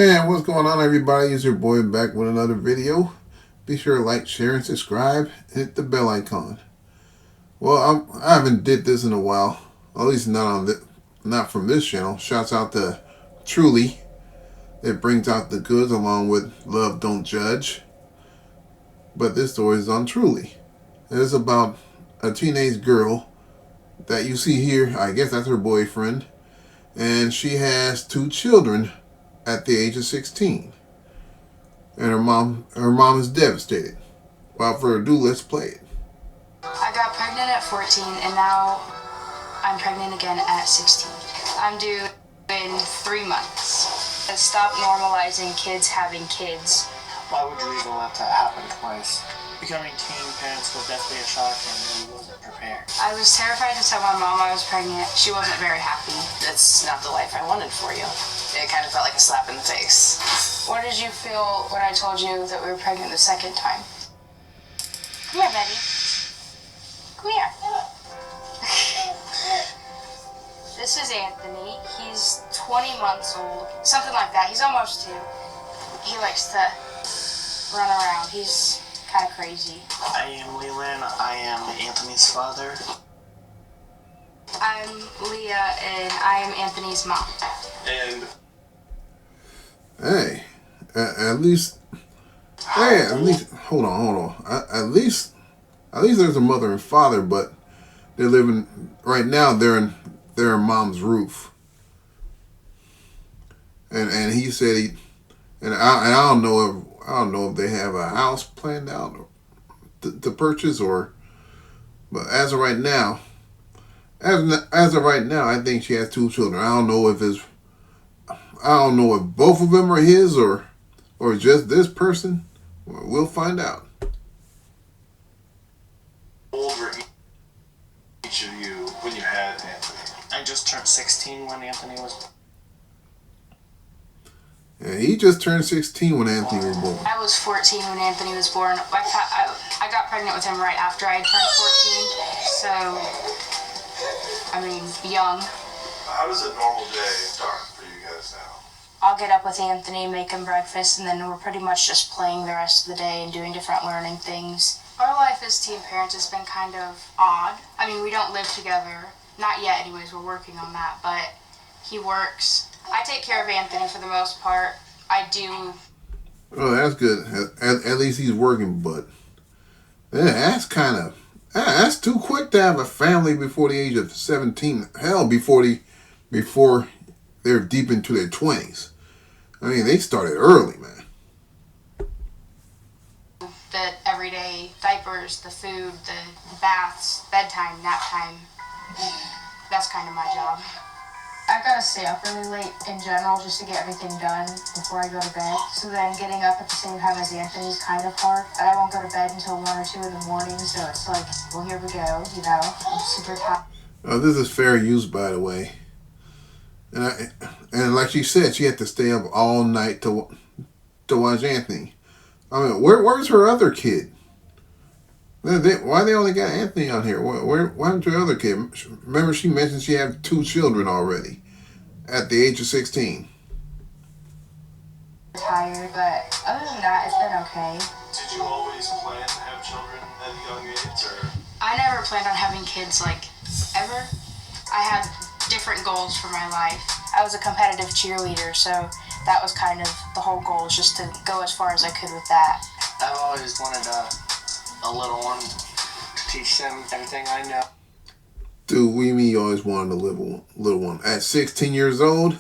And what's going on, everybody? It's your boy back with another video. Be sure to like, share, and subscribe. Hit the bell icon. Well, I haven't did this in a while. At least not from this channel. Shouts out to Truly. It brings out the goods along with Love Don't Judge. But this story is on Truly. It's about a teenage girl that you see here. I guess that's her boyfriend. And she has 2 children at the age of 16. And her mom is devastated. Without further ado, let's play it. I got pregnant at 14 and now I'm pregnant again at 16. I'm due in 3 months. Stop normalizing kids having kids. Why would you even let that happen twice? Becoming teen parents was definitely a shock and we wasn't prepared. I was terrified to tell my mom I was pregnant. She wasn't very happy. It's not the life I wanted for you. It kind of felt like a slap in the face. What did you feel when I told you that we were pregnant the second time? Come here, baby. Come here. This is Anthony. He's 20 months old. Something like that. He's almost 2. He likes to run around. He's kind of crazy. I am Leland. I am Anthony's father. I'm Leah, and I am Anthony's mom. And Hey, at least, hold on. At least there's a mother and father, but they're living right now. They're in mom's roof, and he said I don't know if they have a house planned out to purchase but as of right now, I think she has 2 children. I don't know if both of them are his or just this person. We'll find out. How old were each of you when you had Anthony? I just turned 16 when Anthony was. And he just turned 16 when Anthony was born. I was 14 when Anthony was born. I got pregnant with him right after I turned 14, so, I mean, young. How does a normal day start for you guys now? I'll get up with Anthony, make him breakfast, and then we're pretty much just playing the rest of the day and doing different learning things. Our life as teen parents has been kind of odd. I mean, we don't live together. Not yet, anyways. We're working on that, but he works. I take care of Anthony for the most part. I do. Oh, that's good. At least he's working, but that's too quick to have a family before the age of 17. Hell, before they're deep into their 20s. I mean, they started early, man. The everyday diapers, the food, the baths, bedtime, nap time. That's kind of my job. I gotta stay up really late in general just to get everything done before I go to bed. So then getting up at the same time as Anthony's kind of hard. And I won't go to bed until 1 or 2 in the morning, so it's like, well, here we go, I'm super tired. Oh, this is fair use, by the way. And like she said, she had to stay up all night to watch Anthony. I mean, where's her other kid? Why they only got Anthony on here? Why happened to her other kid? Remember, she mentioned she had 2 children already at the age of 16. Tired, but other than that, it's been okay. Did you always plan to have children at a young age, or? I never planned on having kids, ever. I had different goals for my life. I was a competitive cheerleader, so that was kind of the whole goal, is just to go as far as I could with that. I've always wanted a little one to teach them everything I know. Dude, we mean you always wanted a little one. At 16 years old?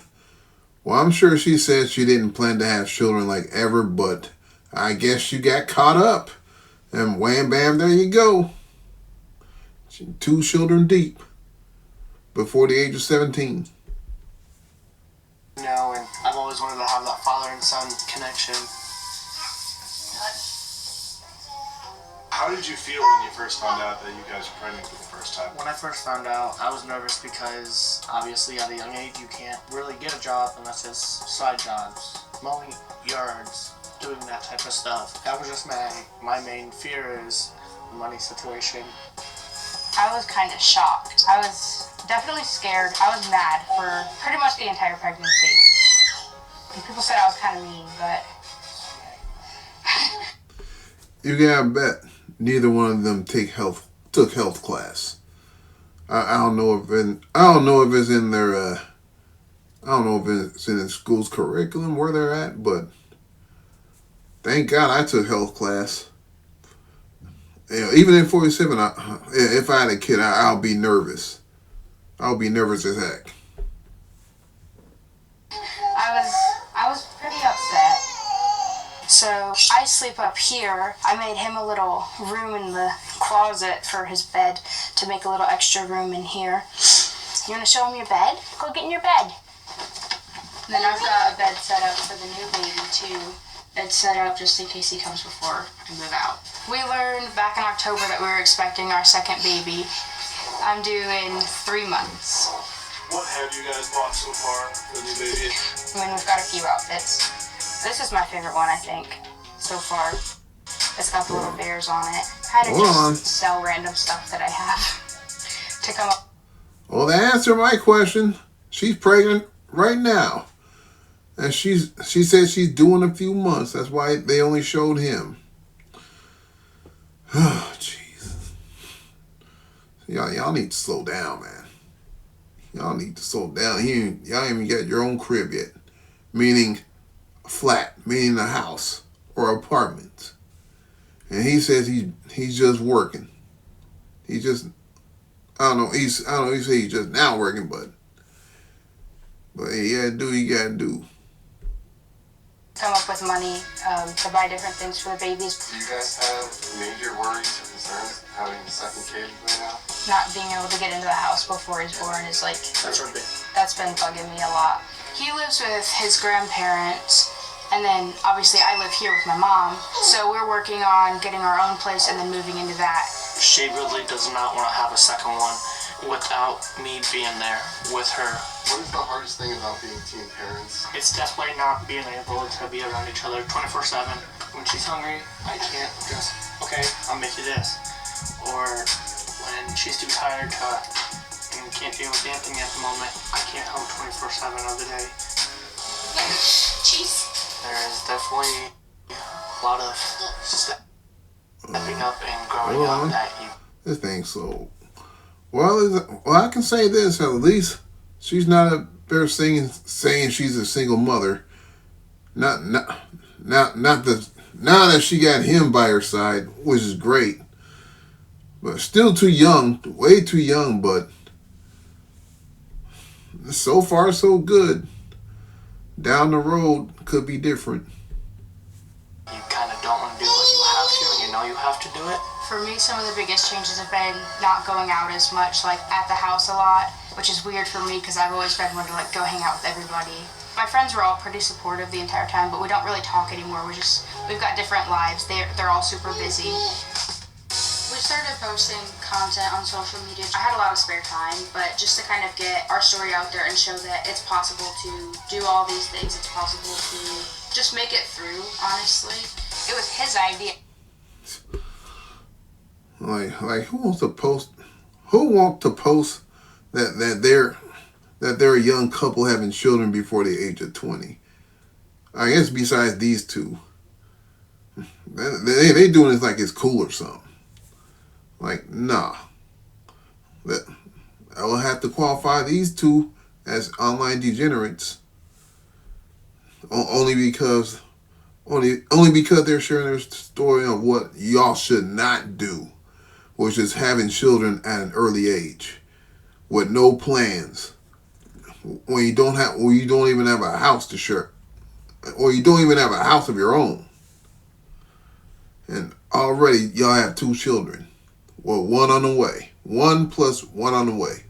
Well, I'm sure she said she didn't plan to have children ever, but I guess she got caught up. And wham bam, there you go. 2 children deep before the age of 17. You know, and I've always wanted to have that father and son connection. How did you feel when you first found out that you guys were pregnant for the first time? When I first found out, I was nervous because obviously at a young age you can't really get a job unless it's side jobs, mowing yards, doing that type of stuff. That was just my main fear is the money situation. I was kind of shocked. I was definitely scared. I was mad for pretty much the entire pregnancy. People said I was kind of mean, but You gotta bet neither one of them took health class. I don't know if it's in their I don't know if it's in the school's curriculum where they're at, but thank God I took health class. You know, even in 47, if I had a kid, I'll be nervous. I'll be nervous as heck. I was pretty upset. So I sleep up here. I made him a little room in the closet for his bed to make a little extra room in here. You want to show him your bed? Go get in your bed. And then I've got a bed set up for the new baby too. It's set up just in case he comes before I move out. We learned back in October that we were expecting our second baby. I'm due in 3 months. What have you guys bought so far for the new baby? I mean, we've got a few outfits. This is my favorite one, I think, so far. It's got the little bears on it. I had to just sell random stuff that I have to come up. Well, to answer my question, she's pregnant right now. And she said she's due in a few months. That's why they only showed him. Oh, Jesus. Y'all need to slow down, man. Y'all need to slow down. Y'all ain't even got your own crib yet. Meaning a flat, meaning a house or apartment. And he says he's just working. He just, I don't know, he said he's just now working, but he gotta do what he gotta do. Come up with money to buy different things for the babies. Do you guys have major worries or concerns having a second kid right now? Not being able to get into the house before he's born is like, that's been bugging me a lot. He lives with his grandparents, and then obviously I live here with my mom, so we're working on getting our own place and then moving into that. She really does not want to have a second one without me being there with her. What is the hardest thing about being teen parents? It's definitely not being able to be around each other 24/7. When she's hungry, I can't just, okay, I'll make you this. Or when she's too tired to and can't deal with Anthony at the moment, I can't help 24/7 of the day. Cheese. There is definitely a lot of stepping up and growing up that you. This thing's so. Well, I can say this, at least she's not up there saying she's a single mother. Not that she got him by her side, which is great. But still too young, way too young, but so far so good. Down the road could be different. You kind of don't want to do what you have to, and you know you have to do it. For me, some of the biggest changes have been not going out as much, like at the house a lot, which is weird for me because I've always been one to like go hang out with everybody. My friends were all pretty supportive the entire time, but we don't really talk anymore. We've got different lives. They're all super busy. We started posting content on social media. I had a lot of spare time, but just to kind of get our story out there and show that it's possible to do all these things. It's possible to just make it through, honestly. It was his idea. Like who wants to post that they're a young couple having children before the age of 20? I guess besides these two, they doing this like it's cool or something. Like, nah. I will have to qualify these two as online degenerates. Only because they're sharing their story on what y'all should not do, which is having children at an early age with no plans. When you don't even have a house to share, or you don't even have a house of your own, and already y'all have 2 children. Well, 1 on the way. 1 plus 1 on the way.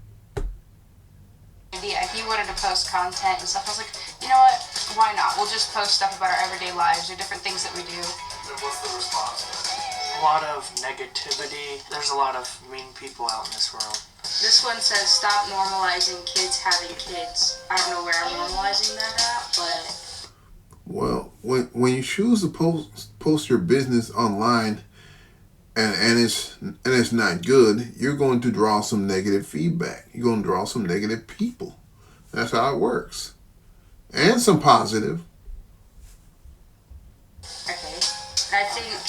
Yeah, he wanted to post content and stuff. I was like, you know what? Why not? We'll just post stuff about our everyday lives or different things that we do. And what's the response? A lot of negativity. There's a lot of mean people out in this world. This one says, stop normalizing kids having kids. I don't know where I'm normalizing that at, but... Well, when you choose to post your business online and it's not good, you're going to draw some negative feedback. You're going to draw some negative people. That's how it works. And some positive.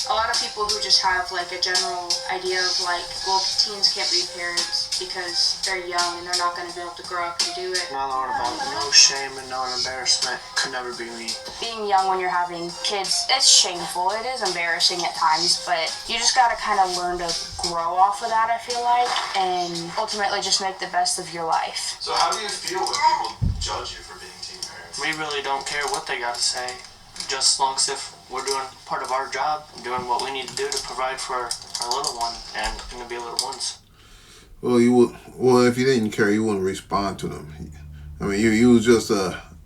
A lot of people who just have like a general idea of like, well, teens can't be parents because they're young and they're not going to be able to grow up and do it. Not all about no shame and no embarrassment. Could never be me. Being young when you're having kids, it's shameful. It is embarrassing at times, but you just got to kind of learn to grow off of that, I feel like, and ultimately just make the best of your life. So how do you feel when people judge you for being teen parents? We really don't care what they got to say. Just as long as if we're doing part of our job, doing what we need to do to provide for our little one and going to be little ones. Well, if you didn't care, you wouldn't respond to them. I mean, you would just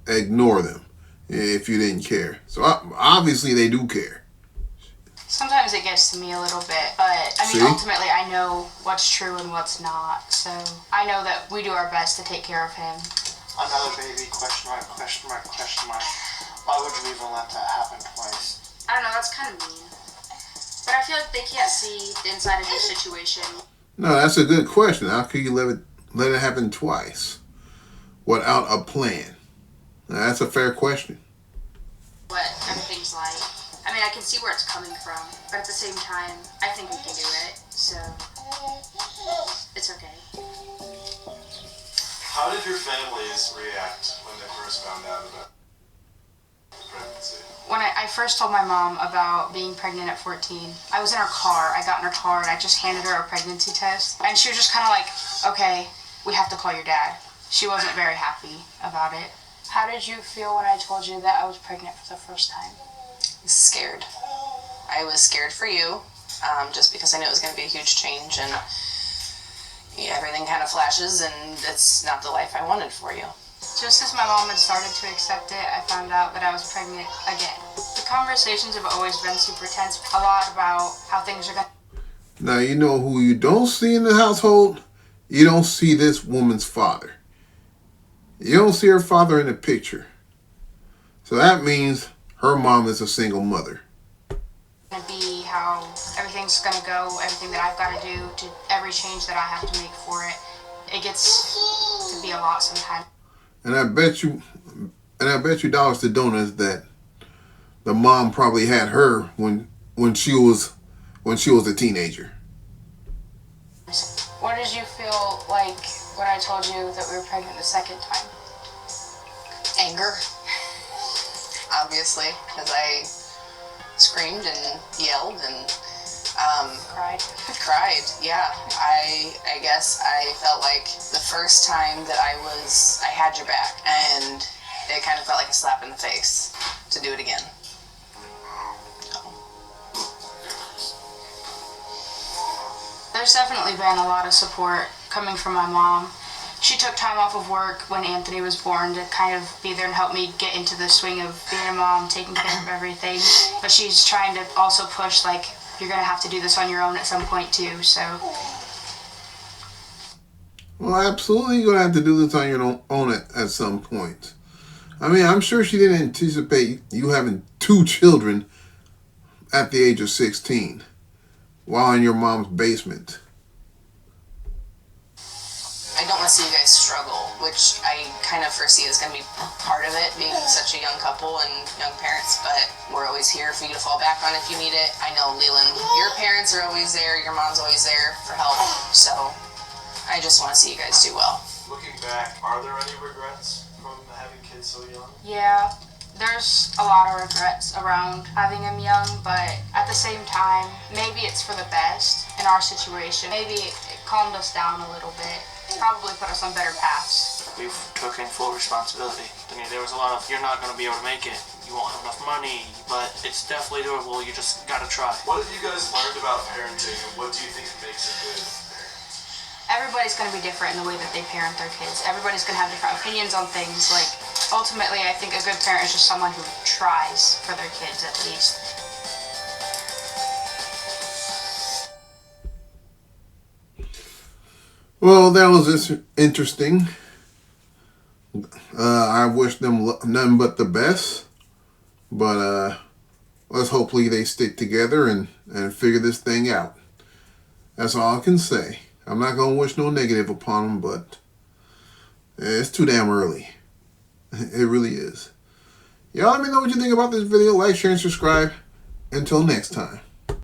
ignore them if you didn't care. So obviously they do care. Sometimes it gets to me a little bit, but I mean, See? ultimately I know what's true and what's not. So I know that we do our best to take care of him. Another baby, question mark, question mark, question mark. Why would you even let that happen twice? I don't know, that's kind of mean. But I feel like they can't see the inside of your situation. No, that's a good question. How could you let it happen twice without a plan? Now, that's a fair question. What everything's like. I mean, I can see where it's coming from, but at the same time, I think we can do it, so it's okay. How did your families react when they first found out about pregnancy? When I first told my mom about being pregnant at 14, I was in her car. I got in her car and I just handed her a pregnancy test. And she was just kind of like, okay, we have to call your dad. She wasn't very happy about it. How did you feel when I told you that I was pregnant for the first time? Scared. I was scared for you, just because I knew it was going to be a huge change, and everything kind of flashes, and it's not the life I wanted for you. Just as my mom had started to accept it, I found out that I was pregnant again. The conversations have always been super tense, a lot about how things are going to... Now, you know who you don't see in the household? You don't see this woman's father. You don't see her father in the picture. So that means her mom is a single mother. be how everything's going to go, everything that I've got to do, to every change that I have to make for it. It gets to be a lot sometimes. And I bet you dollars to donuts that the mom probably had her when she was a teenager. What did you feel like when I told you that we were pregnant the second time? Anger, obviously, because I screamed and yelled and cried. Yeah, I guess I felt like the first time that I had your back, and it kind of felt like a slap in the face to do it again. There's definitely been a lot of support coming from my mom. She took time off of work when Anthony was born to kind of be there and help me get into the swing of being a mom, taking care of everything. But she's trying to also push, like, you're going to have to do this on your own at some point too, so. Well, absolutely, you're going to have to do this on your own at some point. I mean, I'm sure she didn't anticipate you having 2 children at the age of 16 while in your mom's basement. I don't want to see you guys struggle, which I kind of foresee is going to be part of it, being such a young couple and young parents, but we're always here for you to fall back on if you need it. I know, Leland, your parents are always there, your mom's always there for help, so I just want to see you guys do well. Looking back, are there any regrets from having kids so young? Yeah, there's a lot of regrets around having him young, but at the same time, maybe it's for the best in our situation. Maybe it calmed us down a little bit. Probably put us on better paths. We've taken full responsibility. I mean, there was a lot of, you're not going to be able to make it. You won't have enough money, but it's definitely doable. You just got to try. What have you guys learned about parenting, and what do you think makes a good parent? Everybody's going to be different in the way that they parent their kids. Everybody's going to have different opinions on things. Like, ultimately, I think a good parent is just someone who tries for their kids, at least. Well, that was interesting. I wish them nothing but the best. But let's hopefully they stick together and figure this thing out. That's all I can say. I'm not going to wish no negative upon them, but it's too damn early. It really is. Y'all let me know what you think about this video. Like, share, and subscribe. Until next time.